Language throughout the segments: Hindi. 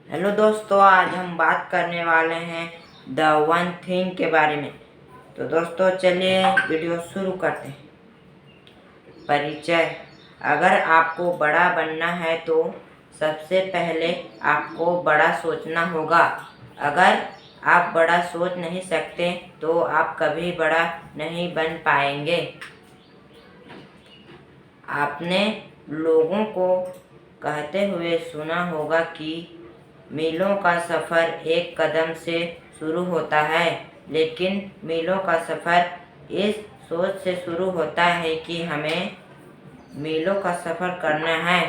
हेलो दोस्तों, आज हम बात करने वाले हैं द वन थिंग के बारे में। तो दोस्तों चलिए वीडियो शुरू करते हैं। परिचय। अगर आपको बड़ा बनना है तो सबसे पहले आपको बड़ा सोचना होगा। अगर आप बड़ा सोच नहीं सकते तो आप कभी बड़ा नहीं बन पाएंगे। आपने लोगों को कहते हुए सुना होगा कि मीलों का सफ़र एक कदम से शुरू होता है, लेकिन मीलों का सफ़र इस सोच से शुरू होता है कि हमें मीलों का सफ़र करना है।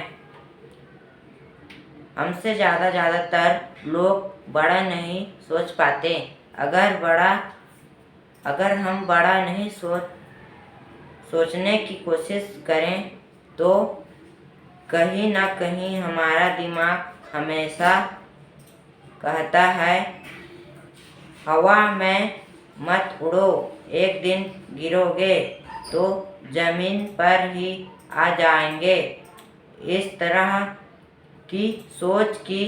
हमसे ज़्यादातर लोग बड़ा नहीं सोच पाते। अगर हम बड़ा नहीं सोचने की कोशिश करें तो कहीं ना कहीं हमारा दिमाग हमेशा कहता है, हवा में मत उड़ो, एक दिन गिरोगे तो जमीन पर ही आ जाएंगे। इस तरह की सोच की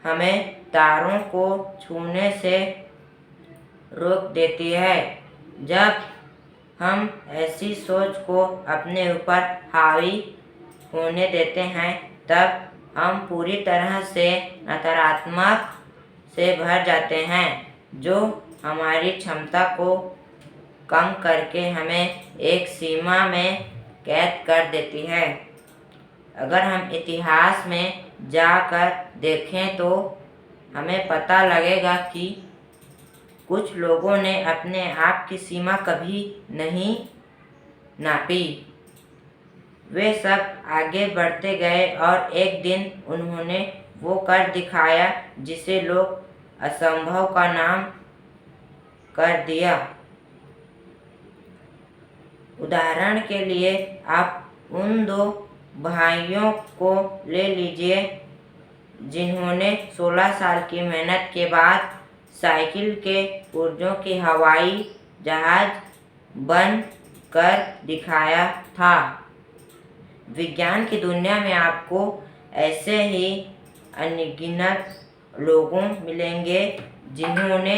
हमें तारों को छूने से रोक देती है। जब हम ऐसी सोच को अपने ऊपर हावी होने देते हैं, तब हम पूरी तरह से नकारात्मक से भर जाते हैं, जो हमारी क्षमता को कम करके हमें एक सीमा में कैद कर देती है। अगर हम इतिहास में जाकर देखें तो हमें पता लगेगा कि कुछ लोगों ने अपने आप की सीमा कभी नहीं नापी। वे सब आगे बढ़ते गए और एक दिन उन्होंने वो कर दिखाया जिसे लोग असंभव का नाम कर दिया। उदाहरण के लिए आप उन दो भाइयों को ले लीजिए जिन्होंने 16 साल की मेहनत के बाद साइकिल के पुर्जों की हवाई जहाज बन कर दिखाया था। विज्ञान की दुनिया में आपको ऐसे ही अनगिनत लोगों मिलेंगे जिन्होंने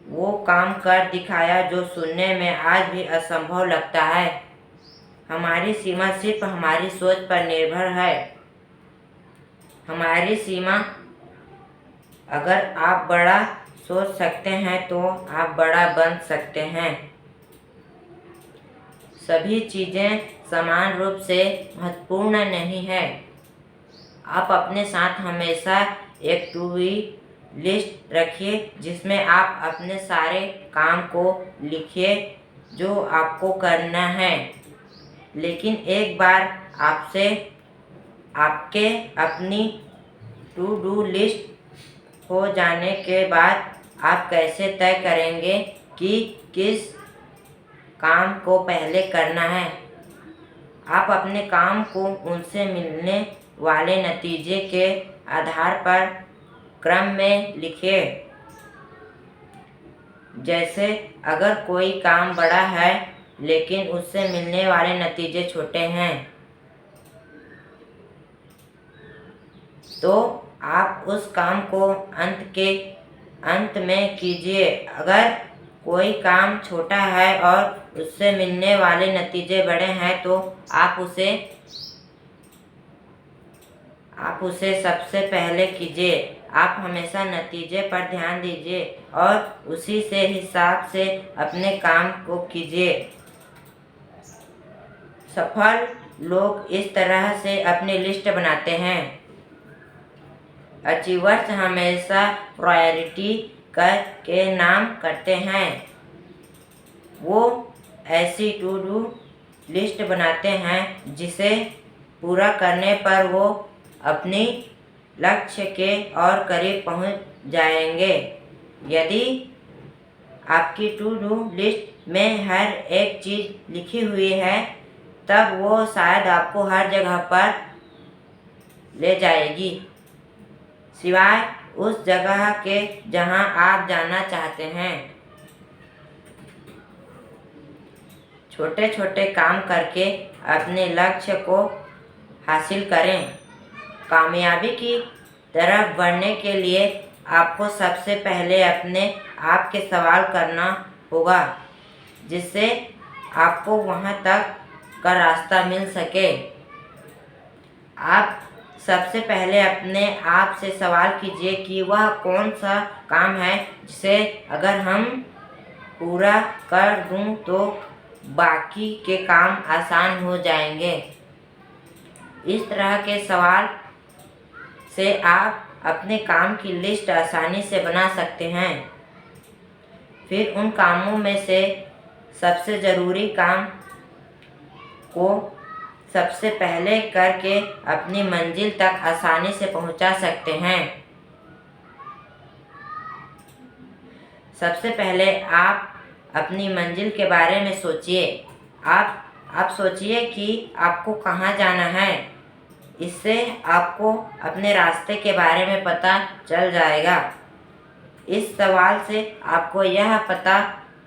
वो काम कर दिखाया जो सुनने में आज भी असंभव लगता है। हमारी सीमा सिर्फ हमारी सोच पर निर्भर है। हमारी सीमा, अगर आप बड़ा सोच सकते हैं तो आप बड़ा बन सकते हैं। सभी चीज़ें समान रूप से महत्वपूर्ण नहीं है। आप अपने साथ हमेशा एक टू डी लिस्ट रखिए जिसमें आप अपने सारे काम को लिखिए जो आपको करना है। लेकिन एक बार आपके अपनी टू डू लिस्ट हो जाने के बाद आप कैसे तय करेंगे कि किस काम को पहले करना है? आप अपने काम को उनसे मिलने वाले नतीजे के आधार पर क्रम में लिखिए। जैसे अगर कोई काम बड़ा है लेकिन उससे मिलने वाले नतीजे छोटे हैं, तो आप उस काम को अंत में कीजिए। अगर कोई काम छोटा है और उससे मिलने वाले नतीजे बड़े हैं तो आप उसे सबसे पहले कीजिए। आप हमेशा नतीजे पर ध्यान दीजिए और उसी से हिसाब से अपने काम को कीजिए। सफल लोग इस तरह से अपनी लिस्ट बनाते हैं। अचीवर्स हमेशा प्रायोरिटी के नाम करते हैं। वो ऐसी टू डू लिस्ट बनाते हैं जिसे पूरा करने पर वो अपनी लक्ष्य के और करीब पहुंच जाएंगे। यदि आपकी टू डू लिस्ट में हर एक चीज़ लिखी हुई है, तब वो शायद आपको हर जगह पर ले जाएगी, सिवाय उस जगह के जहां आप जाना चाहते हैं। छोटे छोटे काम करके अपने लक्ष्य को हासिल करें। कामयाबी की तरफ बढ़ने के लिए आपको सबसे पहले अपने आप के सवाल करना होगा, जिससे आपको वहां तक का रास्ता मिल सके। आप सबसे पहले अपने आप से सवाल कीजिए कि वह कौन सा काम है जिसे अगर हम पूरा कर दूं तो बाकी के काम आसान हो जाएंगे। इस तरह के सवाल से आप अपने काम की लिस्ट आसानी से बना सकते हैं। फिर उन कामों में से सबसे ज़रूरी काम को सबसे पहले करके अपनी मंजिल तक आसानी से पहुंचा सकते हैं। सबसे पहले आप अपनी मंजिल के बारे में सोचिए। आप सोचिए कि आपको कहाँ जाना है। इससे आपको अपने रास्ते के बारे में पता चल जाएगा। इस सवाल से आपको यह पता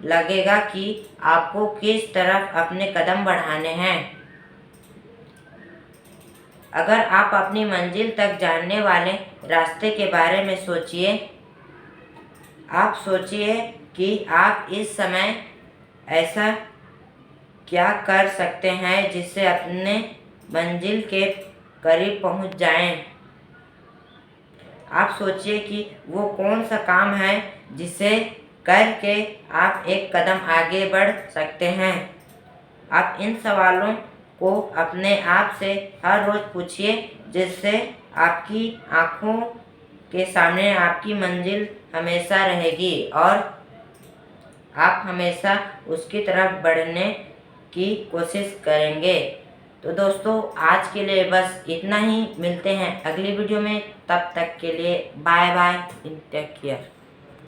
लगेगा कि आपको किस तरफ अपने कदम बढ़ाने हैं। अगर आप अपनी मंजिल तक जाने वाले रास्ते के बारे में सोचिए, आप सोचिए कि आप इस समय ऐसा क्या कर सकते हैं जिससे अपने मंजिल के करीब पहुंच जाएं। आप सोचिए कि वो कौन सा काम है जिसे करके आप एक कदम आगे बढ़ सकते हैं। आप इन सवालों को अपने आप से हर रोज पूछिए, जिससे आपकी आँखों के सामने आपकी मंजिल हमेशा रहेगी और आप हमेशा उसकी तरफ बढ़ने की कोशिश करेंगे। तो दोस्तों, आज के लिए बस इतना ही। मिलते हैं अगली वीडियो में। तब तक के लिए बाय बाय, टेक केयर।